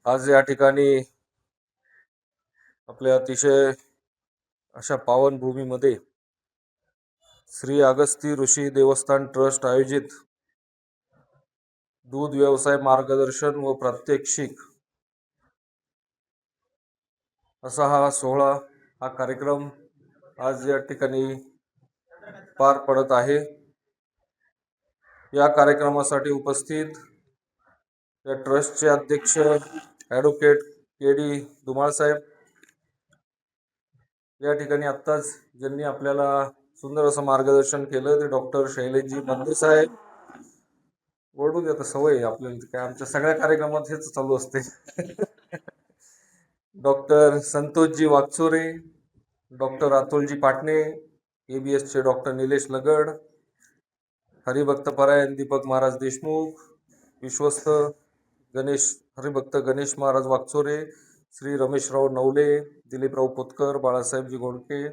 आज या ठिकाणी आपल्या अतिशय अशा पावन भूमीमध्ये श्री अगस्ती ऋषी देवस्थान ट्रस्ट आयोजित दूध व्यवसाय मार्गदर्शन व प्रात्यक्षिक असा हा सोहळा, हा कार्यक्रम आज या ठिकाणी पार पडत आहे। या कार्यक्रमासाठी उपस्थित या ट्रस्टचे अध्यक्ष ॲडव्होकेट के.डी. धुमाळ साहेब, या ठिकाणी आत्ताच ज्यांनी आपल्याला सुंदर असं मार्गदर्शन केलं ते डॉक्टर शैलेशजी मंदिर साहेब, ओरडू द्या, सवय आपल्याला काय, आमच्या सगळ्या कार्यक्रमात हेच चालू असते। डॉक्टर संतोषजी वागचोरे, डॉक्टर अतुलजी पाटणे, ABSचे डॉक्टर निलेश लगड, हरिभक्त परायण दीपक महाराज देशमुख, विश्वस्त हरिभक्त गणेश महाराज वागचोरे, श्री रमेशराव नवले, दिलीपराव पोतकर, बाळासाहेबजी घोडके,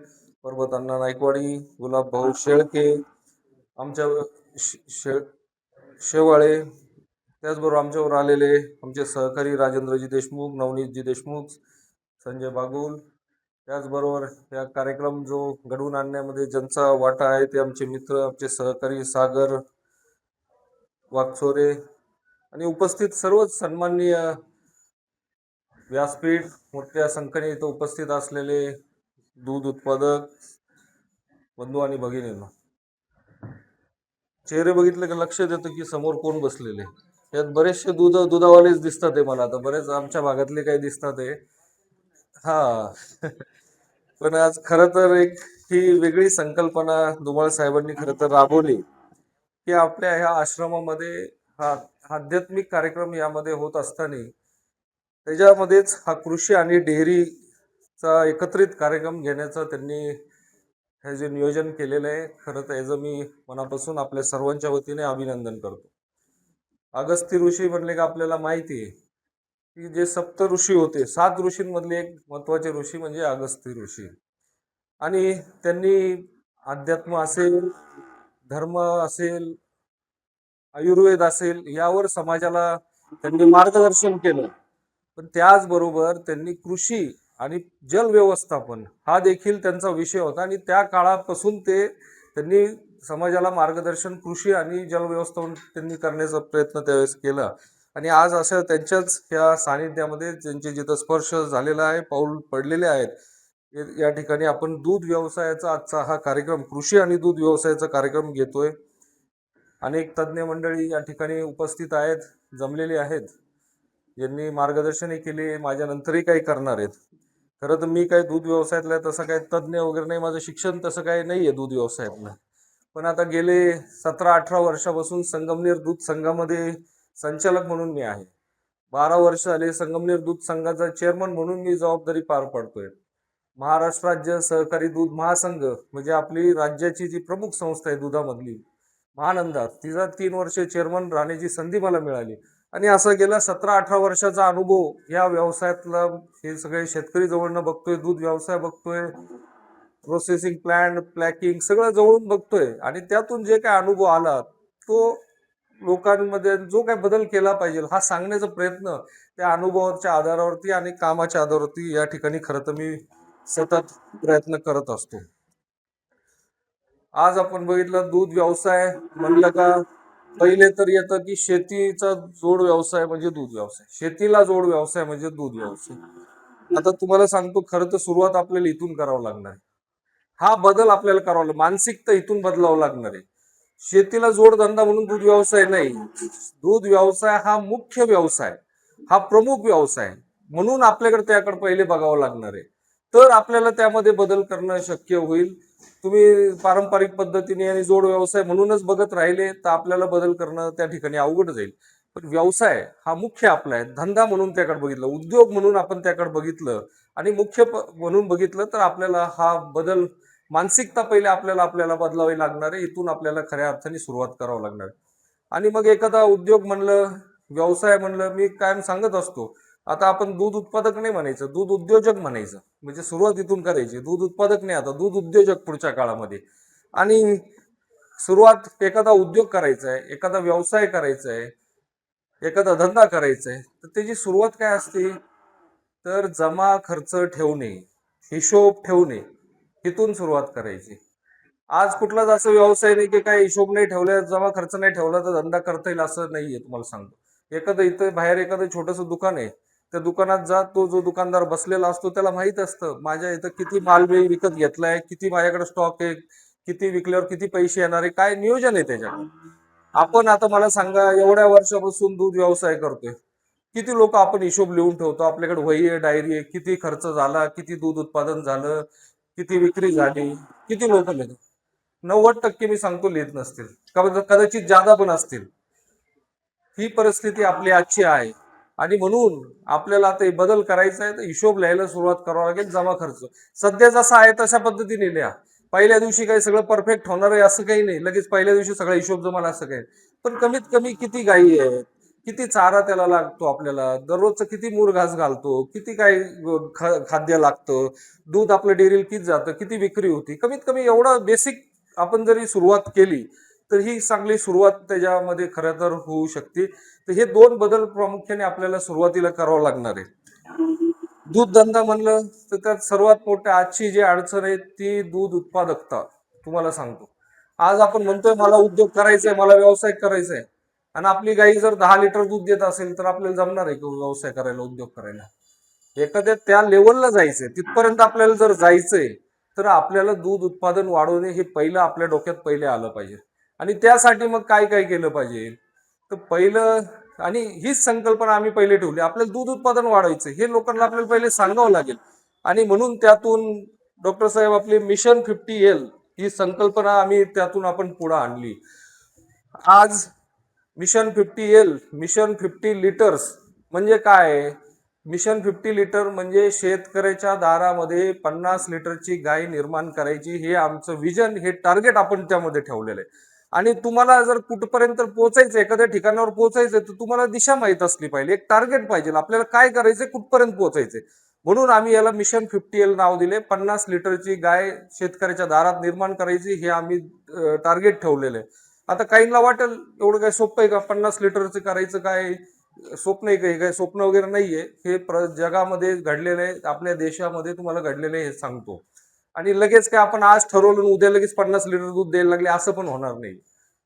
पर्वतांना नायकवाडी, गुलाब भाऊ शेळके, आमच्या शेवाळे, त्याचबरोबर आमच्यावर आलेले आमचे सहकारी राजेंद्रजी देशमुख, नवनीतजी देशमुख, संजय बागुल, त्याचबरोबर या कार्यक्रम जो घडवून आणण्यामध्ये ज्यांचा वाटा आहे ते आमचे मित्र, आमचे सहकारी सागर वागचोरे आणि उपस्थित सर्वच सन्माननीय व्यासपीठ मोठ्या संख्येने इथं उपस्थित असलेले दूध उत्पादक बंधू आणि भगिनींनो, चेहरे बघितले की लक्ष देतं की समोर कोण बसलेले। यात बरेचसे दुधावालेच दिसतात आहे मला, आता बरेच आमच्या भागातले काही दिसतात आहे। हा पण आज खरं तर एक ही वेगळी संकल्पना धुमाळ साहेबांनी खरं तर राबवली की आपल्या ह्या आश्रमामध्ये हा आध्यात्मिक कार्यक्रम यामध्ये होत असताना त्याच्यामध्येच हा कृषी आणि डेअरीचा एकत्रित कार्यक्रम घेण्याचा त्यांनी हे जे नियोजन केलेलं आहे, खरं तर याचं मी मनापासून आपल्या सर्वांच्या वतीने अभिनंदन करतो। अगस्ती ऋषी म्हणले का आपल्याला माहिती आहे की जे सप्त ऋषी होते, 7 ऋषींमधले एक महत्वाचे ऋषी म्हणजे अगस्ती ऋषी, आणि त्यांनी अध्यात्म असेल, धर्म असेल, आयुर्वेद असेल, यावर समाजाला त्यांनी मार्गदर्शन केलं। पण त्याचबरोबर त्यांनी कृषी आणि जल व्यवस्थापन हा देखील त्यांचा विषय होता आणि त्या काळापासून त्यांनी समाजाला मार्गदर्शन कृषी आणि जल व्यवस्थापन त्यांनी करण्याचा प्रयत्न त्यावेळेस केला। आणि आज अशा त्यांच्याच या सानिध्यामध्ये त्यांचे जिथं स्पर्श झालेला आहे, पाऊल पडलेले आहेत, या ठिकाणी आपण दूध व्यवसायाचा आजचा हा कार्यक्रम, कृषी आणि दूध व्यवसायाचा कार्यक्रम घेतोय। अनेक तज्ज्ञ मंडळी या ठिकाणी उपस्थित आहेत, जमलेली आहेत, यांनी मार्गदर्शनही केले, माझ्या नंतरही काही करणार आहेत। खरं तर मी काही दूध व्यवसायातला तसं काही तज्ज्ञ वगैरे नाही, माझं शिक्षण तसं काही नाहीये दूध व्यवसायातलं, पण आता गेले 17-18 वर्षापासून संगमनेर दूध संघामध्ये संचालक म्हणून मी आहे। 12 वर्ष झाले संगमनेर दूध संघाचा चेअरमन म्हणून मी जबाबदारी पार पाडतोय। महाराष्ट्र राज्य सहकारी दूध महासंघ म्हणजे आपली राज्याची जी प्रमुख संस्था आहे दुधामधली, महानंदा, तिचा 3 वर्ष चेअरमन राहण्याची संधी मला मिळाली। आणि असा गेला 17-18 वर्षाचा अनुभव या व्यवसायातला, हे सगळे शेतकरी जवळनं बघतोय, दूध व्यवसाय बघतोय, प्रोसेसिंग प्लांट, पॅकिंग सगळं जवळून बघतोय, आणि त्यातून जे काय अनुभव आला तो लोकांमध्ये जो काय बदल केला पाहिजे हा सांगण्याचा प्रयत्न त्या अनुभवाच्या आधारावरती आणि कामाच्या आधारावरती या ठिकाणी खरं तर मी सतत प्रयत्न करत असतो। आज आपण बघितलं दूध व्यवसाय म्हणलं का पहिले तर येतं की शेतीचा जोड व्यवसाय म्हणजे दूध व्यवसाय, शेतीला जोड व्यवसाय म्हणजे दूध व्यवसाय। आता तुम्हाला सांगतो, खरं तर सुरुवात आपल्याला इथून करावं लागणार आहे, हा बदल आपल्याला करावा लागेल, मानसिकता इथून बदलावं लागणार आहे। शेतीला जोडधंदा म्हणून दूध व्यवसाय नाही, दूध व्यवसाय हा मुख्य व्यवसाय, हा प्रमुख व्यवसाय म्हणून आपल्याकडे त्याकडे पहिले बघावं लागणार आहे, तर आपल्याला त्यामध्ये बदल करणं शक्य होईल। तुम्ही पारंपरिक पद्धतीने आणि जोड व्यवसाय म्हणूनच बघत राहिले तर आपल्याला बदल करणं त्या ठिकाणी अवघड जाईल। पण व्यवसाय हा मुख्य आपला आहे, धंदा म्हणून त्याकडे बघितलं, उद्योग म्हणून आपण त्याकडे बघितलं आणि मुख्य म्हणून बघितलं तर आपल्याला हा बदल, मानसिकता पहिले आपल्याला बदलावी लागणार आहे, इथून आपल्याला खऱ्या अर्थाने सुरुवात करावं लागणार आहे। आणि मग एखादा उद्योग म्हणलं, व्यवसाय म्हणलं, मी कायम सांगत असतो, आता आपण दूध उत्पादक नाही म्हणायचं, दूध उद्योजक म्हणायचं, म्हणजे सुरुवात इथून करायची, दूध उत्पादक नाही, आता दूध उद्योजक पुढच्या काळामध्ये। आणि सुरुवात एखादा उद्योग करायचा आहे, एखादा व्यवसाय करायचा आहे, एखादा धंदा करायचा आहे तर त्याची सुरुवात काय असते, तर जमा खर्च ठेवणे, हिशोब ठेवणे, इथून सुरुवात करायची. आज कुठलाच असं व्यवसाय नाही की काय हिशोब नाही ठेवला, जमा खर्च नाही ठेवला तर धंदा करता येईल असं नाहीये. तुम्हाला सांगतो, एखादं इथं बाहेर एखादं छोटंसं दुकान आहे, त्या दुकानात जा, तो जो दुकानदार बसलेला असतो त्याला माहित असतं माझ्या इथं किती माल मी विकत घेतलाय, किती माझ्याकडे स्टॉक आहे, किती विकल्यावर किती पैसे येणार आहे, काय नियोजन आहे त्याच्यात. आपण आता मला सांगा, एवढ्या वर्षापासून दूध व्यवसाय करतोय, किती लोक आपण हिशोब लिहून ठेवतो, आपल्याकडे वही आहे, डायरी आहे, किती खर्च झाला, किती दूध उत्पादन झालं, किती विक्री झाली, किती लोक लिहितात. 90% मी सांगतो लिहित नसतील, कदाचित जादा पण असतील. ही परिस्थिती आपली आजची आहे. आणि म्हणून आपल्याला आता बदल करायचा आहे तर हिशोब लिहायला सुरुवात करावं लागेल. जमा खर्च सध्या जसा आहे तशा पद्धतीने लिहा. पहिल्या दिवशी काही सगळं परफेक्ट होणार आहे असं काही नाही, लगेच पहिल्या दिवशी सगळा हिशोब जमाला असं काही. पण कमीत कमी किती गायी आहेत, किती चारा त्याला लागतो, आपल्याला दररोजचं किती मुरघास घालतो, किती काय खाद्य लागतं, दूध आपलं डेअरीला किती जातं, किती विक्री होती, कमीत कमी एवढं बेसिक आपण जरी सुरुवात केली तर ही चांगली सुरुवात त्याच्यामध्ये खरं तर होऊ शकते. तर हे दोन बदल प्रामुख्याने आपल्याला सुरुवातीला करावं लागणार आहे. दूध धंदा म्हणलं तर त्यात सर्वात मोठ्या आजची जी अडचण आहे ती दूध उत्पादकता. तुम्हाला सांगतो, आज आपण म्हणतोय मला उद्योग करायचा आहे, मला व्यवसाय करायचा आहे, आणि आपली गाई जर 10 लिटर दूध देत असेल तर आपल्याला जमणार आहे की व्यवसाय करायला, उद्योग करायला. एखाद्या त्या लेवलला जायचंय, तिथपर्यंत आपल्याला जर जायचंय तर आपल्याला दूध उत्पादन वाढवणे हे पहिलं आपल्या डोक्यात पहिले आलं पाहिजे. आणि त्यासाठी मग काय काय केलं पाहिजे, तर पहिलं, आणि हीच संकल्पना आम्ही पहिले ठेवली, आपल्याला दूध उत्पादन वाढवायचं हे लोकांना आपल्याला पहिले सांगावं लागेल. आणि म्हणून त्यातून डॉक्टर साहेब आपली मिशन 50L ही संकल्पना आम्ही त्यातून आपण पुढे आणली. आज मिशन 50 लिटर्स म्हणजे काय, मिशन 50 लिटर म्हणजे शेतकऱ्याच्या दारामध्ये 50 लिटरची गाय निर्माण करायची, हे आमचं विजन, हे टार्गेट आपण त्यामध्ये ठेवलेलं आहे. आणि तुम्हाला जर कुठपर्यंत पोहोचायचं, एखाद्या ठिकाणावर पोहोचायचं, तर तुम्हाला दिशा माहित असली पाहिजे, एक टार्गेट पाहिजे, आपल्याला काय करायचंय, कुठपर्यंत पोहोचायचंय. म्हणून आम्ही याला मिशन 50L नाव दिले. 50 लिटरची गाय शेतकऱ्याच्या दारात निर्माण करायची, हे आम्ही टार्गेट ठेवलेलं आहे. आता काहींना वाटेल एवढं काय सोपं आहे का, 50 लिटरचं करायचं काय स्वप्न आहे, काही काय स्वप्न वगैरे नाहीये. हे जगामध्ये घडलेलं आहे, आपल्या देशामध्ये तुम्हाला घडलेलं आहे हे सांगतो. आणि लगेच काय आपण आज ठरवलं उद्या लगेच 50 लिटर दूध द्यायला लागले असं पण होणार नाही.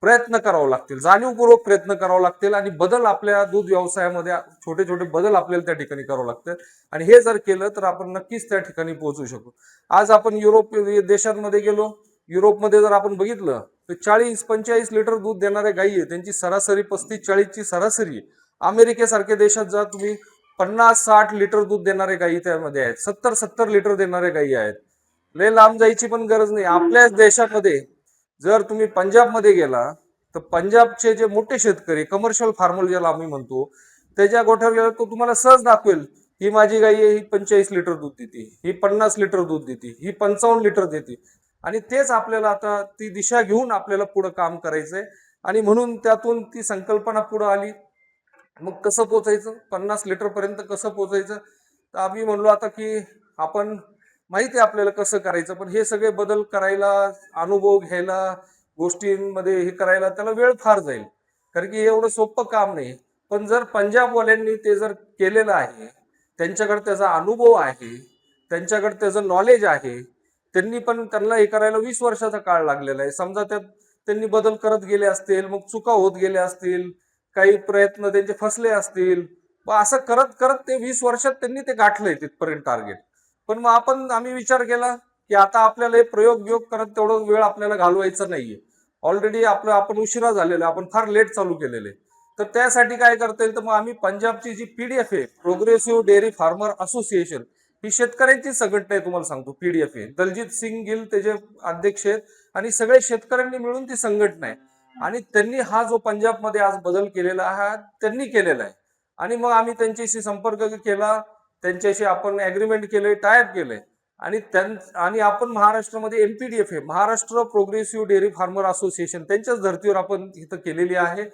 प्रयत्न करावं लागतील, जाणीवपूर्वक प्रयत्न करावं लागतील, आणि बदल आपल्या दूध व्यवसायामध्ये छोटे छोटे बदल आपल्याला त्या ठिकाणी करावं लागतात. आणि हे जर केलं तर आपण नक्कीच त्या ठिकाणी पोहोचू शकू. आज आपण युरोप देशांमध्ये गेलो, युरोपमध्ये जर आपण बघितलं तर 40-45 लिटर दूध देणाऱ्या गायी आहे, त्यांची सरासरी 35-40ची सरासरी आहे. अमेरिकेसारख्या देशात जा तुम्ही, 50-60 लिटर दूध देणारे गायी त्यामध्ये आहेत, 70-70 लिटर देणारे गायी आहेत. लय लांब जायची पण गरज नाही. आपल्याच देशामध्ये जर तुम्ही पंजाबमध्ये गेला तर पंजाबचे जे मोठे शेतकरी, कमर्शियल फार्मर ज्याला आम्ही म्हणतो, त्याच्या गोठ्यावर गेला तो तुम्हाला सहज दाखवेल, ही माझी गाई आहे, ही 45 लिटर दूध देते, ही 50 लिटर दूध देते, ही 55 लिटर देते. आणि तेच आपल्याला आता ती दिशा घेऊन आपल्याला पुढे काम करायचंय. आणि म्हणून त्यातून ती संकल्पना पुढे आली. मग कसं पोचायचं, 50 लिटर पर्यंत कसं पोचायचं, तर आम्ही म्हणलो आता की आपण, माहिती आहे आपल्याला कसं करायचं, पण हे सगळे बदल करायला, अनुभव घ्यायला, गोष्टींमध्ये हे करायला त्याला वेळ फार जाईल, कारण की एवढं सोपं काम नाही. पण जर पंजाबवाल्यांनी ते जर केलेलं आहे, त्यांच्याकडे त्याचा अनुभव आहे, त्यांच्याकडे त्याचं नॉलेज आहे, त्यांना हे करायला 20 वर्षाचा काळ लागलेला आहे. समजा त्यात त्यांनी बदल करत गेले असतील, मग चुका होत गेल्या असतील, काही प्रयत्न त्यांचे फसले असतील, मग असं करत करत ते 20 वर्षात त्यांनी ते गाठलंय तिथपर्यंत टार्गेट. पण मग आम्ही विचार केला की आता आपल्याला हे प्रयोग योग करत तेवढं वेळ आपल्याला घालवायचा नाहीये. ऑलरेडी आपण उशिरा झालेलो, आपण फार लेट चालू केलेले. तर त्यासाठी काय करता येईल, तर मग आम्ही पंजाबची जी पीडीएफ आहे, प्रोग्रेसिव्ह डेअरी फार्मर असोसिएशन, ही शेतकऱ्यांची संघटना आहे, तुम्हाला सांगतो. पीडीएफ आहे, दलजीत सिंग गिल त्याचे अध्यक्ष आहेत, आणि सगळे शेतकऱ्यांनी मिळून ती संघटना आहे. आणि त्यांनी हा जो पंजाबमध्ये आज बदल केलेला आहे त्यांनी केलेला आहे. आणि मग आम्ही त्यांच्याशी संपर्क केला, त्यांच्याशी आपण अग्रीमेंट केले, टायप केले. आणि आपण महाराष्ट्रामध्ये एमपीडीएफ आहे, Maharashtra progressive dairy farmer association, त्यांच्याच धर्तीवर आपण इथं केलेली आहे.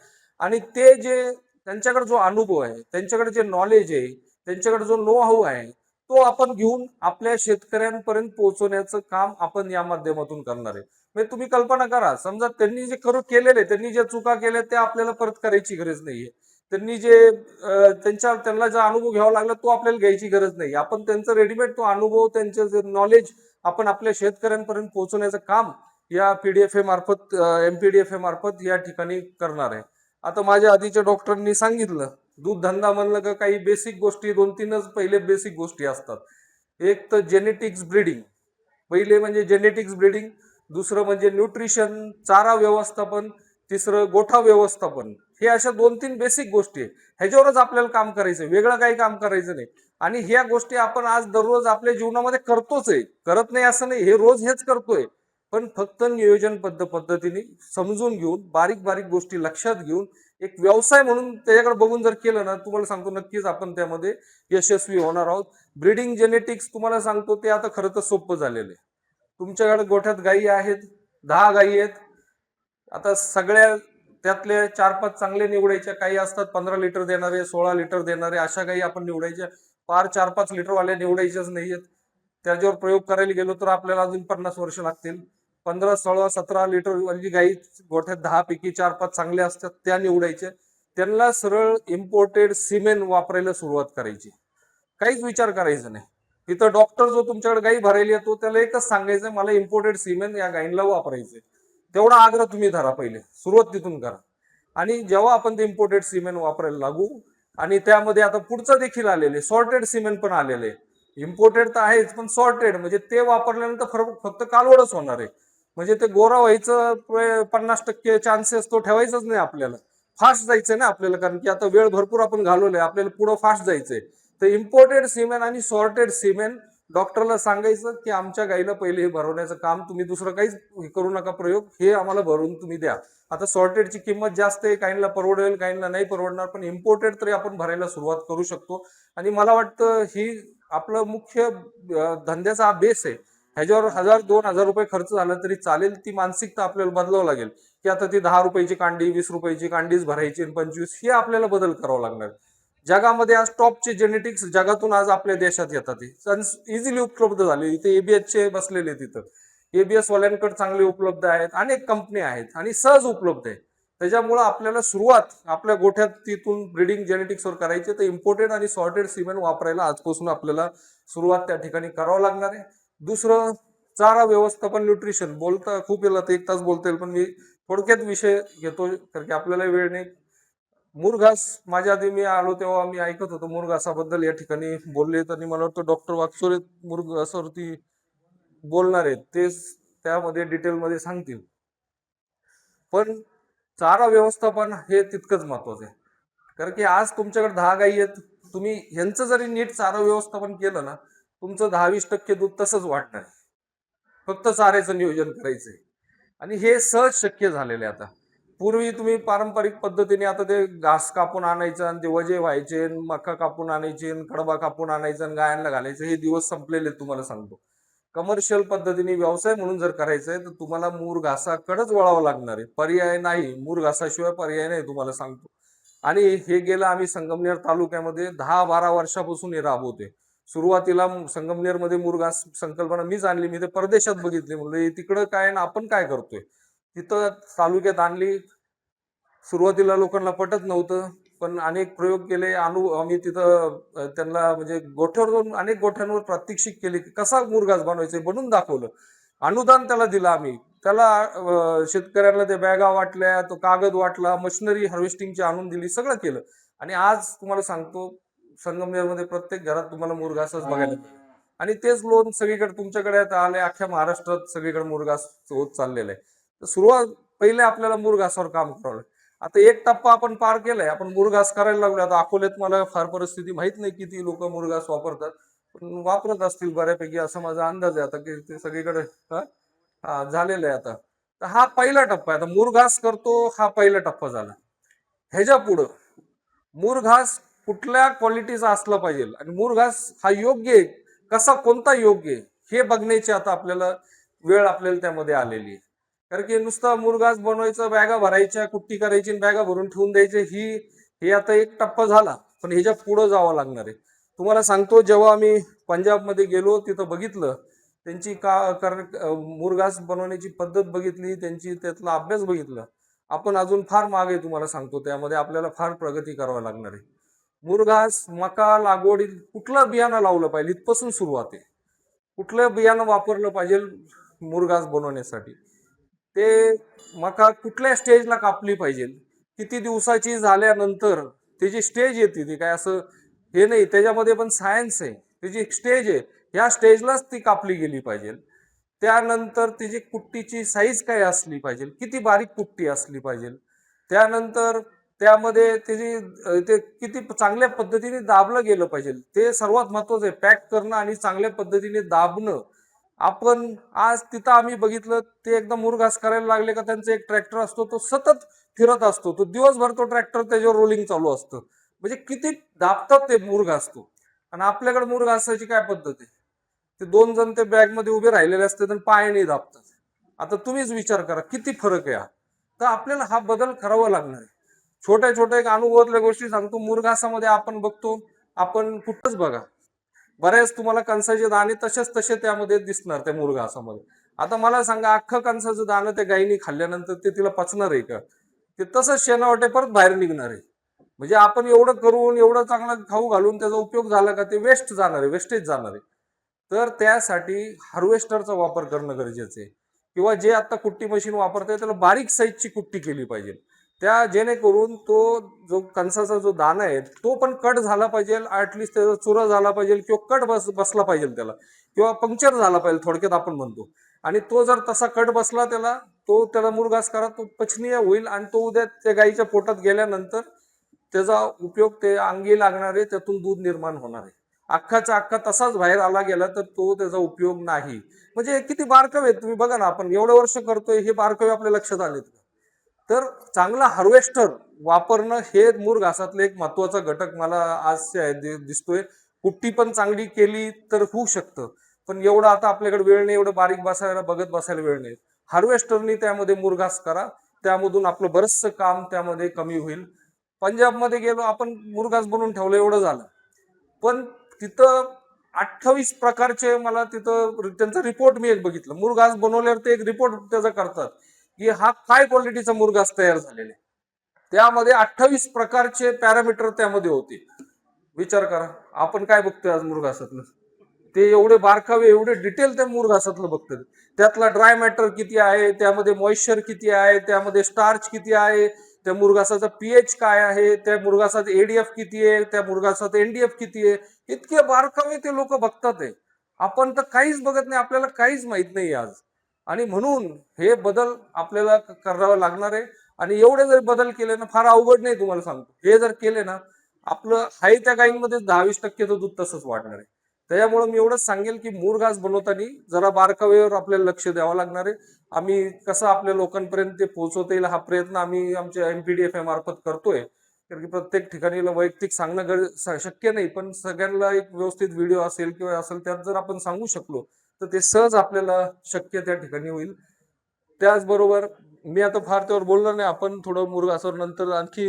आणि ते जे त्यांच्याकडे जो अनुभव आहे, त्यांच्याकडे जे नॉलेज आहे, त्यांच्याकडे जो नो हाऊ आहे, तो आपण घेऊन आपल्या शेतकऱ्यांपर्यंत पोहोचवण्याचं काम आपण या माध्यमातून करणार आहे. म्हणजे तुम्ही कल्पना करा, समजा त्यांनी जे केलेले, त्यांनी ज्या चुका केल्या त्या आपल्याला परत करायची गरज नाहीये. त्यांनी जे त्यांना जो अनुभव घ्यावा लागला तो आपल्याला घ्यायची गरज नाही. आपण त्यांचं रेडीमेड तो अनुभव, त्यांचं जे नॉलेज आपण आपल्या शेतकऱ्यांपर्यंत पोहोचवण्याचं काम या पीडीएफए मार्फत, एमपीडीएफए मार्फत या ठिकाणी करणार आहे. आता माझ्या आधीच्या डॉक्टरांनी सांगितलं, दूध धंदा म्हणलं का काही बेसिक गोष्टी, 2-3च पहिले बेसिक गोष्टी असतात. एक तर जेनेटिक्स ब्रीडिंग, पहिले म्हणजे जेनेटिक्स ब्रीडिंग, दुसरं म्हणजे न्यूट्रिशन, चारा व्यवस्थापन, तिसरं गोठा व्यवस्थापन. हे अशा 2-3 बेसिक गोष्टी आहे. ह्याच्यावरच आपल्याला काम करायचं, वेगळं काही काम करायचं नाही. आणि ह्या गोष्टी आपण आज दररोज आपल्या जीवनामध्ये करतोच आहे, करत नाही असं नाही, हे रोज हेच करतोय. पण फक्त नियोजनबद्ध पद्धतीने समजून घेऊन, बारीक बारीक गोष्टी लक्षात घेऊन, एक व्यवसाय म्हणून त्याच्याकडे बघून जर केलं ना, तुम्हाला सांगतो नक्कीच आपण त्यामध्ये यशस्वी होणार आहोत. ब्रीडिंग जेनेटिक्स तुम्हाला सांगतो ते आता खरं तर सोपं झालेलं आहे. तुमच्याकडे गोठ्यात गायी आहेत, 10 गायी आहेत. आता सगळ्या त्यातले 4-5 चांगले निवडायच्या. काही असतात 15 लिटर देणारे, 16 लिटर देणारे, अशा गायी आपण निवडायच्या. फार 4-5 लिटर वाल्या निवडायच्याच नाहीयेत. त्याच्यावर प्रयोग करायला गेलो तर आपल्याला अजून 50 वर्ष लागतील. 15, 16, 17 लिटर वाली गायी गोठ्यात 10 पैकी 4-5 चांगल्या असतात त्या निवडायच्या. त्यांना सरळ इम्पोर्टेड सिमेंट वापरायला सुरुवात करायची. काहीच विचार करायचा नाही. तिथं डॉक्टर जो तुमच्याकडे गायी भरायला येतो त्याला एकच सांगायचं, मला इम्पोर्टेड सिमेंट या गायींना वापरायचंय. तेवढा आग्रह तुम्ही धरा, पहिले सुरुवात तिथून करा. आणि जेव्हा आपण ते इम्पोर्टेड सिमेंट वापरायला लागू, आणि त्यामध्ये आता पुढचं देखील आलेले सॉर्टेड सिमेंट पण आलेले. इम्पोर्टेड तर आहेच, पण सॉर्टेड म्हणजे ते वापरल्यानंतर फक्त कालवडच होणार आहे. म्हणजे ते गोरा व्हायचं 50% चान्सेस तो ठेवायचाच नाही आपल्याला. फास्ट जायचंय ना आपल्याला, कारण की आता वेळ भरपूर आपण घालवलाय, आपल्याला पुढं फास्ट जायचंय. तर इम्पोर्टेड सिमेंट आणि सॉर्टेड सिमेंट डॉक्टरला सांगायचं की आमच्या गाईला पहिले हे भरवण्याचं काम, तुम्ही दुसरं काहीच करू नका प्रयोग, हे आम्हाला भरून तुम्ही द्या. आता सॉर्टेडची किंमत जास्त आहे, काहींना परवडेल, काहींना नाही परवडणार, पण इम्पोर्टेड तरी आपण भरायला सुरुवात करू शकतो. आणि मला वाटतं ही आपलं मुख्य धंद्याचा बेस आहे. ह्याच्यावर 1000-2000 रुपये खर्च झाला तरी चालेल. ती मानसिकता आपल्याला बदलावं लागेल की आता ती 10 रुपयाची कांडी, 20 रुपयाची कांडीच भरायची आणि 25, हे आपल्याला बदल करावा लागणार. जगामध्ये आज टॉपचे जेनेटिक्स जगातून आज आपल्या देशात येतात, इझिली उपलब्ध झाले. इथे एबीएस चे बसलेले, तिथं एबीएस वाल्यांकडे चांगले उपलब्ध आहेत, अनेक कंपनी आहेत आणि सहज उपलब्ध आहे. त्याच्यामुळे आपल्याला सुरुवात आपल्या गोठ्यात तिथून ब्रीडिंग जेनेटिक्सवर करायची. तर इम्पोर्टेड आणि सॉर्टेड सिमेंट वापरायला आजपासून आपल्याला सुरुवात त्या ठिकाणी करावं लागणार आहे. दुसरं, चारा व्यवस्थापन, न्यूट्रिशन. बोलता खूप येईल, 1 तास बोलता येईल, पण मी थोडक्यात विषय घेतो कारण की आपल्याला वेळ नाही. मुरघास, माझ्या आधी मी आलो तेव्हा मी ऐकत होतो मुरघासाबद्दल या ठिकाणी बोललेत, आणि मला वाटतं डॉक्टर वाकचोरे मुरघासावरती बोलणार आहेत, तेच त्यामध्ये डिटेलमध्ये सांगतील. पण चारा व्यवस्थापन हे तितकंच महत्वाचं आहे. कारण की आज तुमच्याकडे 10 गायी आहेत, तुम्ही ह्यांचं जरी नीट चारा व्यवस्थापन केलं ना, तुमचं 10-20% दूध तसंच वाढणार. फक्त चाऱ्याचं नियोजन करायचंय. आणि हे सहज शक्य झालेलं आहे आता. पूर्वी तुम्ही पारंपरिक पद्धतीने आता ते घास कापून आणायचं आणि ते वजे व्हायचे, मका कापून आणायचे, कडबा कापून आणायचं आणि गायांना घालायचं, हे दिवस संपलेले तुम्हाला सांगतो. कमर्शियल पद्धतीने व्यवसाय म्हणून जर करायचंय तर तुम्हाला मूर घासाकडेच वळावं लागणार आहे. पर्याय नाही, मूर घासाशिवाय पर्याय नाही, तुम्हाला सांगतो. आणि हे गेलं, आम्ही संगमनेर तालुक्यामध्ये 10-12 वर्षापासून हे राबवतोय. सुरुवातीला संगमनेरमध्ये मुरघास संकल्पना मीच आणली, मी ते परदेशात बघितली, म्हणलं तिकडं काय ना आपण काय करतोय. तिथं तालुक्यात आणली. सुरुवातीला लोकांना पटत नव्हतं, पण अनेक प्रयोग केले. आम्ही तिथं त्यांना म्हणजे गोठ्यावर जाऊन अनेक गोठ्यांवर प्रात्यक्षिक केले की कसा मुरघास बनवायचा बनवून दाखवलं. अनुदान त्याला दिलं आम्ही. त्याला शेतकऱ्यांना ते बॅगा वाटल्या, तो कागद वाटला, मशिनरी हार्वेस्टिंगची आणून दिली, सगळं केलं. आणि आज तुम्हाला सांगतो संगमनेरमध्ये प्रत्येक घरात तुम्हाला मुरघासच बघायला मिळेल. आणि तेच लोन सगळीकडे तुमच्याकडे आले, अख्ख्या महाराष्ट्रात सगळीकडे मुरघास होत चाललेलं आहे. तर सुरुवात पहिले आपल्याला मुरघासावर काम करावं. आता एक टप्पा आपण पार केलाय, आपण मुरघास करायला लागलो. आता अकोल्यात मला फार परिस्थिती माहित नाही किती लोक मुरघास वापरतात, पण वापरत असतील बऱ्यापैकी असं माझा अंदाज आहे आता, की ते सगळीकडे झालेलं आहे आता. तर हा पहिला टप्पा आहे. आता मुरघास करतो, हा पहिला टप्पा झाला. ह्याच्या पुढं मुरघास कुठल्या क्वालिटीचा असला पाहिजे आणि मुरघास हा योग्य आहे, कसा कोणता योग्य आहे हे बघण्याची आता आपल्याला वेळ आपल्याला त्यामध्ये आलेली आहे. कारण की नुसता मुरघास बनवायचा, बॅगा भरायच्या, कुट्टी करायची आणि बॅगा भरून ठेवून द्यायचे, हे आता एक टप्पा झाला. पण ह्याच्या पुढे जावं लागणार आहे. तुम्हाला सांगतो, जेव्हा आम्ही पंजाबमध्ये गेलो तिथं बघितलं, त्यांची मुरघास बनवण्याची पद्धत बघितली, त्यांची त्यातला अभ्यास बघितला, आपण अजून फार मागे तुम्हाला सांगतो, त्यामध्ये आपल्याला फार प्रगती करावी लागणार आहे. मुरघास, मका लागवडीत कुठलं बियाणं लावलं पाहिजे इथपासून सुरुवात आहे. कुठलं बियाणं वापरलं पाहिजे मुरघास बनवण्यासाठी, ते मका कुठल्या स्टेजला कापली पाहिजे, किती दिवसाची झाल्यानंतर त्याची स्टेज येते, ती काय असं हे नाही, त्याच्यामध्ये पण सायन्स आहे. त्याची एक स्टेज आहे, ह्या स्टेजलाच ती कापली गेली पाहिजे. त्यानंतर तिची कुट्टीची साईज काय असली पाहिजे, किती बारीक कुट्टी असली पाहिजे. त्यानंतर त्यामध्ये ते किती चांगल्या पद्धतीने दाबलं गेलं पाहिजे, ते सर्वात महत्वाचं आहे. पॅक करणं आणि चांगल्या पद्धतीने दाबणं. आपण आज तिथं आम्ही बघितलं, ते एकदम मुरघास करायला लागले का त्यांचा एक ट्रॅक्टर असतो, तो सतत फिरत असतो, तो दिवसभर तो ट्रॅक्टर त्याच्यावर रोलिंग चालू असतं. म्हणजे किती दाबतात ते मुरघास तो. आणि आपल्याकडे मुरघासाची काय पद्धत आहे, ते 2 जण ते बॅग मध्ये उभे राहिलेले असतात आणि पायाने दाबतात. आता तुम्हीच विचार करा किती फरक आहे. तर आपल्याला हा बदल करावा लागणार आहे. छोट्या छोट्या एक अनुभवातल्या गोष्टी सांगतो. मुरघासामध्ये आपण बघतो, आपण कुठंच बघा, बऱ्याच तुम्हाला कणसाचे दाणे तसेच तसे त्यामध्ये दिसणार त्या मुरघासामध्ये. आता मला सांगा, अख्खं कणसाचं दाणं त्या गायीने खाल्ल्यानंतर ते तिला पचणार आहे का? ते तसंच शेणावाटे परत बाहेर निघणार आहे. म्हणजे आपण एवढं करून, एवढं चांगलं खाऊ घालून त्याचा उपयोग झाला का, ते वेस्ट जाणार आहे, वेस्टेज जाणार आहे. तर त्यासाठी हार्वेस्टरचा वापर करणं गरजेचं आहे. किंवा जे आता कुट्टी मशीन वापरते त्याला बारीक साईजची कुट्टी केली पाहिजे, त्या जेणेकरून तो जो कणसाचा जो दाणा आहे तो पण कट झाला पाहिजे, ऍटलिस्ट त्याचा चुरा झाला पाहिजे, किंवा कट बसला पाहिजे त्याला, किंवा पंक्चर झाला पाहिजे थोडक्यात आपण म्हणतो. आणि तो जर तसा कट बसला त्याला मुरघास करा, तो पचनीय होईल आणि तो उद्या त्या गाईच्या पोटात गेल्यानंतर त्याचा उपयोग, ते अंगी लागणारे त्यातून दूध निर्माण होणार आहे. अख्खाचा अख्खा तसाच बाहेर आला गेला तर तो त्याचा उपयोग नाही. म्हणजे किती बारकावे आहेत, तुम्ही बघा ना, आपण एवढं वर्ष करतोय, हे बारकावे आपल्या लक्षात आलेत का? तर चांगला हार्वेस्टर वापरणं हे मुरघासातलं एक महत्वाचा घटक मला आज दिसतोय. कुट्टी पण चांगली केली तर होऊ शकतं, पण एवढं आता आपल्याकडे वेळ नाही, एवढं बारीक बघत बसायला वेळ नाही. हार्वेस्टरनी त्यामध्ये मुरघास करा, त्यामधून आपलं बरचसं काम त्यामध्ये कमी होईल. पंजाबमध्ये गेलो आपण, मुरघास बनवून ठेवलं एवढं झालं, पण तिथं 28 प्रकारचे, मला तिथं त्यांचा रिपोर्ट मी एक बघितलं, मुरघास बनवल्यावर ते एक रिपोर्ट त्याचा करतात की हा काय क्वालिटीचा मुरघास तयार झालेला आहे. त्यामध्ये 28 प्रकारचे पॅरामीटर त्यामध्ये होते. विचार करा, आपण काय बघतोय आज मुरघासातलं, ते एवढे बारकावे, एवढे डिटेल त्या मुरघासातलं बघतात. त्यातला ड्राय मॅटर किती आहे, त्यामध्ये मॉइश्चर किती आहे, त्यामध्ये स्टार्च किती आहे, त्या मुरघासाचा पीएच काय आहे, त्या मुरघासात एडीएफ किती आहे, त्या मुरघासात एनडीएफ किती आहे, इतके बारकावे ते लोक बघतात आहे. आपण तर काहीच बघत नाही, आपल्याला काहीच माहित नाही आज. आणि म्हणून हे बदल आपल्याला करावा लागणार आहे. आणि एवढे जर बदल केले ना, फार अवघड नाही तुम्हाला सांगतो, हे जर केले ना, आपलं हाय त्या गायींमध्ये 10-20% दूध तसंच वाढणार आहे. त्याच्यामुळे मी एवढंच सांगेल की मुरघास बनवताना जरा बारकावेवर आपल्याला लक्ष द्यावं लागणार आहे. आम्ही कसं आपल्या लोकांपर्यंत ते पोहोचवता येईल हा प्रयत्न आम्ही आमच्या MPDFA मार्फत करतोय. कारण की प्रत्येक ठिकाणी वैयक्तिक सांगणं शक्य नाही, पण सगळ्यांना एक व्यवस्थित व्हिडिओ असेल किंवा असेल त्यात जर आपण सांगू शकलो तर ते सहज आपल्याला शक्य त्या ठिकाणी होईल. त्याचबरोबर मी आता फार त्यावर बोललो नाही, आपण थोडं मुरघासावर नंतर आणखी.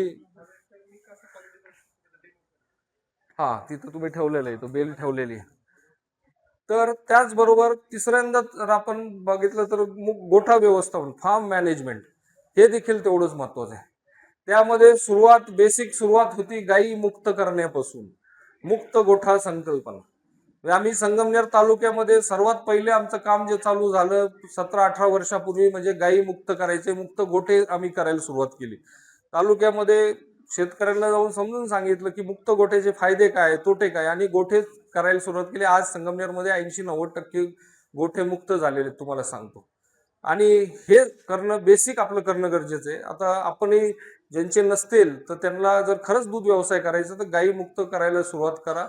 हा, तिथं तुम्ही ठेवलेलं आहे, तो बेल ठेवलेली आहे. तर त्याचबरोबर तिसऱ्यांदा जर आपण बघितलं तर गोठा व्यवस्थापन, फार्म मॅनेजमेंट, हे देखील तेवढंच महत्वाचं आहे. त्यामध्ये बेसिक सुरुवात होती गायी मुक्त करण्यापासून. मुक्त गोठा संकल्पना. आम्ही संगमनेर तालुक्यामध्ये सर्वात पहिले आमचं काम जे चालू झालं 17-18 वर्षापूर्वी, म्हणजे गायी मुक्त करायचे, मुक्त गोठे आम्ही करायला सुरुवात केली. तालुक्यामध्ये शेतकऱ्यांना जाऊन समजून सांगितलं की मुक्त गोठ्याचे फायदे काय, तोटे काय, आणि गोठे करायला सुरुवात केली. आज संगमनेरमध्ये 80-90% गोठे मुक्त झालेले तुम्हाला सांगतो. आणि हे करणं, बेसिक आपलं करणं गरजेचं आहे. आता आपणही ज्यांचे नसतील तर त्यांना जर खरंच दूध व्यवसाय करायचा तर गायी मुक्त करायला सुरुवात करा.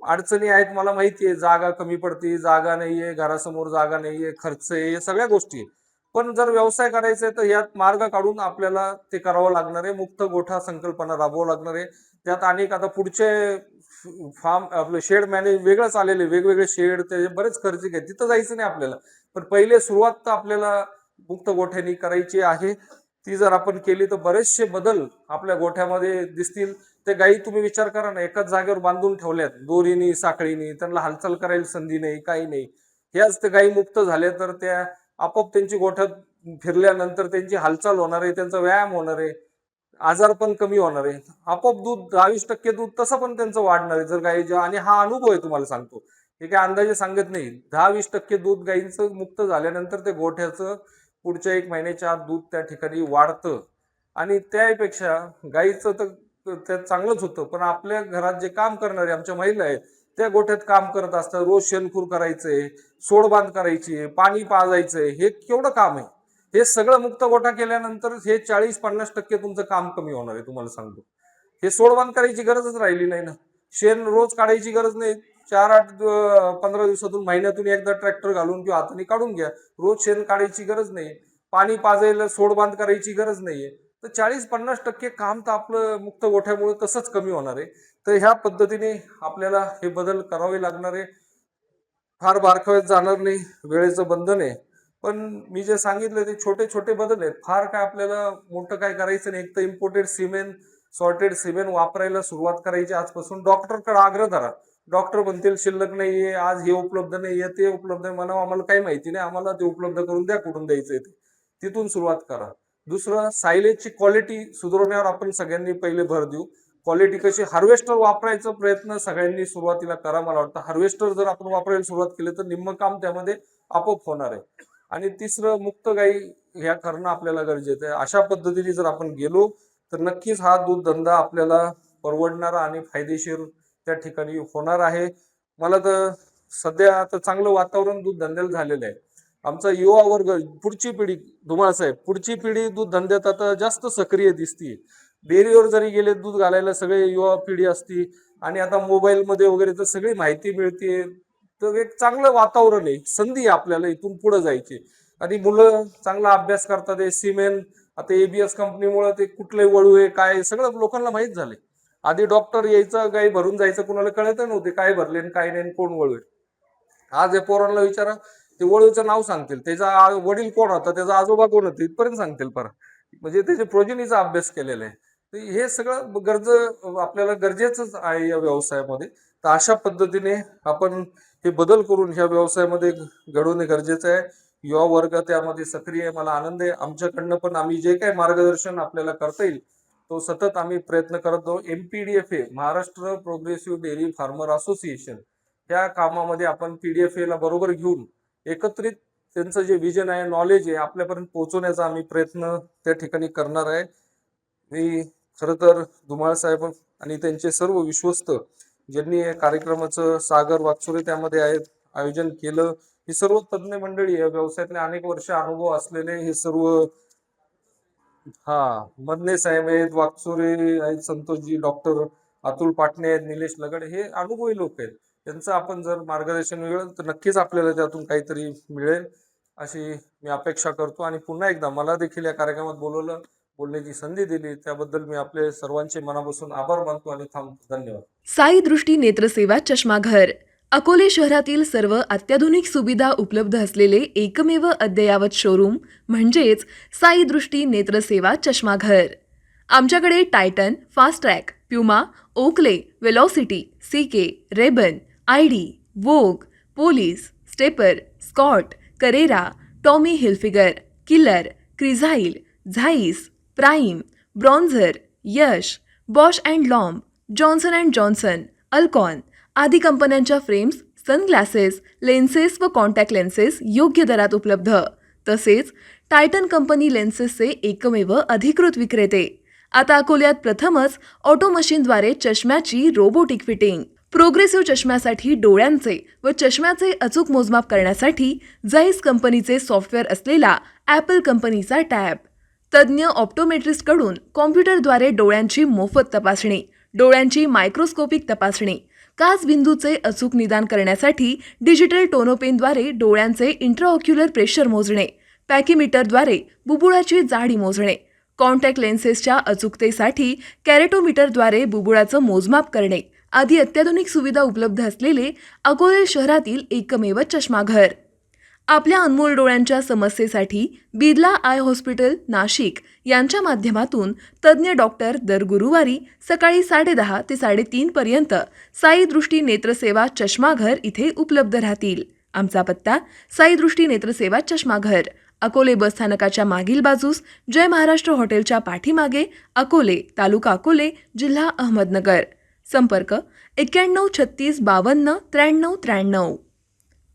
अडचणी आहेत मला माहिती आहे, जागा कमी पडते, जागा नाहीये, घरासमोर जागा नाहीये, खर्च आहे, सगळ्या गोष्टी आहे. पण जर व्यवसाय करायचा आहे तर यात मार्ग काढून आपल्याला ते करावं लागणार आहे. मुक्त गोठा संकल्पना राबवावं लागणार आहे. त्यात अनेक आता पुढचे फार्म, आपलं शेड मॅनेज वेगळंच आलेले, वेगवेगळे शेड, ते बरेच खर्चिक आहे, तिथं जायचं नाही आपल्याला. पण पहिले सुरुवात तर आपल्याला मुक्त गोठ्यानी करायची आहे. ती जर आपण केली तर बरेचसे बदल आपल्या गोठ्यामध्ये दिसतील. ते गायी तुम्ही विचार करा ना, एकाच जागेवर बांधून ठेवल्यात दोरीनी साखळीनी, त्यांना हालचाल करायला संधी नाही, काही नाही. ह्याच ते गायी मुक्त झाल्या तर त्या आपोआप त्यांची गोठ्यात फिरल्यानंतर त्यांची हालचाल होणार आहे, त्यांचा व्यायाम होणार आहे, आजार पण कमी होणार आहे. आपोआप दूध 10-20% दूध तसं पण त्यांचं वाढणार आहे जर गाई आणि हा अनुभव आहे तुम्हाला सांगतो. हे काय अंदाजे सांगत नाही. 10-20% दूध गाईंचं मुक्त झाल्यानंतर ते गोठ्याचं पुढच्या 1 महिन्याच्या आत दूध त्या ठिकाणी वाढतं. आणि त्यापेक्षा गाईचं तर त्यात चांगलंच होतं, पण आपल्या घरात जे काम करणारे आमच्या महिला आहेत त्या गोठ्यात काम करत असतात. रोज शेणखूर करायचंय, सोडबांध करायची, पाणी पाजायचंय, हे केवढं काम आहे. हे सगळं मुक्त गोठा केल्यानंतर हे 40-50% तुमचं काम कमी होणार आहे तुम्हाला सांगतो. हे सोडबांध करायची गरजच राहिली नाही ना. शेण रोज काढायची गरज नाही. 4-8 15 दिवसातून महिन्यातून एकदा ट्रॅक्टर घालून किंवा हाताने काढून घ्या. रोज शेण काढायची गरज नाही. पाणी पाजायला सोडबांध करायची गरज नाहीये. तर 40-50% काम तर आपलं मुक्त गोठ्यामुळे तसंच कमी होणार आहे. तर ह्या पद्धतीने आपल्याला हे बदल करावे लागणार आहे. फार बारकाईत जाणार नाही, वेळेचं बंधन आहे. पण मी जे सांगितलं ते छोटे छोटे बदल आहेत. फार काय आपल्याला मोठं काय करायचं नाही. एक तर इम्पोर्टेड सिमेंट, सॉर्टेड सिमेंट वापरायला सुरुवात करायची आजपासून. डॉक्टरकडे आग्रह धरा. डॉक्टर म्हणतील शिल्लक नाहीये, आज हे उपलब्ध नाहीये, ते उपलब्ध आहे, म्हणावं आम्हाला काही माहिती नाही, आम्हाला ते उपलब्ध करून द्या, कुठून द्यायचंय ते. तिथून सुरुवात करा. दुसरं, सायलेजची क्वालिटी सुधारण्यावर आपण सगळ्यांनी पहिले भर देऊ. क्वालिटी कशी, हार्वेस्टर वापरायचा प्रयत्न सगळ्यांनी सुरुवातीला करा. मला वाटतं हार्वेस्टर जर आपण वापरायला सुरुवात केली तर निम्म काम त्यामध्ये आपोआप होणार आहे. आणि तिसरं, मुक्त गाई ह्या करणं आपल्याला गरजेचं आहे. अशा पद्धतीने जर आपण गेलो तर नक्कीच हा दूध धंदा आपल्याला परवडणारा आणि फायदेशीर त्या ठिकाणी होणार आहे. मला तर सध्या आता चांगलं वातावरण दूध धंद्याला झालेलं आहे. आमचा युवा वर्ग, पुढची पिढी, धुमाळ साहेब, पुढची पिढी दूध धंद्यात आता जास्त सक्रिय दिसते. डेअरीवर जरी गेले दूध घालायला सगळे युवा पिढी असती आणि आता मोबाईल मध्ये वगैरे तर सगळी माहिती मिळते. तर एक चांगलं वातावरण आहे, संधी आहे आपल्याला इथून पुढे जायची. आणि मुलं चांगला अभ्यास करतात. सिमेंट आता ABS कंपनीमुळे ते कुठले वळू आहे काय सगळं लोकांना माहित झाले. आधी डॉक्टर यायचं, गाई भरून जायचं, कुणाला कळत नव्हते काय भरले आणि काय नाही, कोण वळू आहे. आज या पोरांना विचारा, ते वळूचं नाव सांगतील, त्याचा वडील कोण होता, त्याचा आजोबा कोण होते, इथपर्यंत सांगतील पर. म्हणजे त्याचे प्रोजिनीचा अभ्यास केलेला आहे. तर हे सगळं आपल्याला गरजेचंच आहे या व्यवसायामध्ये. तर अशा पद्धतीने आपण हे बदल करून ह्या व्यवसायामध्ये घडवणे गरजेचं आहे. युवा वर्ग त्यामध्ये सक्रिय आहे. मला आनंद आहे. आमच्याकडनं पण आम्ही जे काही मार्गदर्शन आपल्याला करता येईल तो सतत आम्ही प्रयत्न करत आहोत. MPDFA, Maharashtra progressive dairy farmer association, त्या कामामध्ये आपण PDFA ला बरोबर घेऊन एकत्रित त्यांचं जे विजन आहे, नॉलेज आहे, आपल्यापर्यंत पोहोचवण्याचा आम्ही प्रयत्न त्या ठिकाणी करणार आहे. मी खरं तर धुमाळ साहेब आणि त्यांचे सर्व विश्वस्त ज्यांनी या कार्यक्रमाचं, सागर वाकचुरे त्यामध्ये आहेत, आयोजन केलं, ही सर्व तज्ञ मंडळी आहे, व्यवसायातले अनेक वर्ष अनुभव असलेले हे सर्व. मदने साहेब आहेत, वाकचुरे आहेत, संतोषजी, डॉक्टर अतुल पाटणे आहेत, निलेश लगड, हे अनुभवी लोक आहेत. त्यांचं आपण जर मार्गदर्शन मिळेल तर नक्कीच आपल्याला त्यातून काहीतरी मिळेल अशी मी अपेक्षा करतो. आणि पुन्हा एकदा मला देखील या कार्यक्रमात बोलण्याची संधी दिली त्याबद्दल मी आपले सर्वांचे मनापासून आभार मानतो आणि थांबतो. धन्यवाद. साई दृष्टी नेत्रसेवा चष्माघर, अकोले शहरातील सर्व अत्याधुनिक सुविधा उपलब्ध असलेले एकमेव अद्ययावत शोरूम म्हणजेच साई दृष्टी नेत्रसेवा चष्माघर. आमच्याकडे Titan, Fastrack, Puma, Oakley, Velocity, CK, Ray-Ban, ID, Vogue, Police, Stepper, Scott, Carrera, Tommy Hilfiger, Killer, Crizal, Zeiss, Prime, Bronzer, Yash, Bausch and Lomb, Johnson and Johnson, Alcon आदी कंपन्यांच्या फ्रेम्स, सनग्लासेस, लेन्सेस व contact lenses योग्य दरात उपलब्ध. तसेच Titan company लेन्सेसचे एकमेव अधिकृत विक्रेते. आता अकोल्यात प्रथमच ऑटो मशीनद्वारे चष्म्याची रोबोटिक फिटिंग. प्रोग्रेसिव्ह चष्म्यासाठी डोळ्यांचे व चष्म्याचे अचूक मोजमाप करण्यासाठी जाईस कंपनीचे सॉफ्टवेअर असलेला ॲपल कंपनीचा टॅब. तज्ज्ञ ऑप्टोमेट्रिस्टकडून कॉम्प्युटरद्वारे डोळ्यांची मोफत तपासणी, डोळ्यांची मायक्रोस्कोपिक तपासणी, काच बिंदूचे अचूक निदान करण्यासाठी डिजिटल टोनोपेनद्वारे डोळ्यांचे इंट्राऑक्युलर प्रेशर मोजणे, पॅकीमीटरद्वारे बुबुळाची जाडी मोजणे, कॉन्टॅक्ट लेन्सेसच्या अचूकतेसाठी कॅरेटोमीटरद्वारे बुबुळाचं मोजमाप करणे आदी अत्याधुनिक सुविधा उपलब्ध असलेले अकोले शहरातील एकमेव चष्माघर. आपल्या अनमोल डोळ्यांच्या समस्येसाठी बिर्ला आय हॉस्पिटल, नाशिक यांच्या माध्यमातून तज्ज्ञ डॉक्टर दर गुरुवारी सकाळी 10:30 ते 3:30 पर्यंत साई दृष्टी नेत्रसेवा चष्माघर इथे उपलब्ध राहतील. आमचा पत्ता: साई दृष्टी नेत्रसेवा चष्माघर, अकोले बसस्थानकाच्या मागील बाजूस जय महाराष्ट्र हॉटेलच्या पाठीमागे अकोले, तालुका अकोले, जिल्हा अहमदनगर. संपर्क 91 36 52 93 93.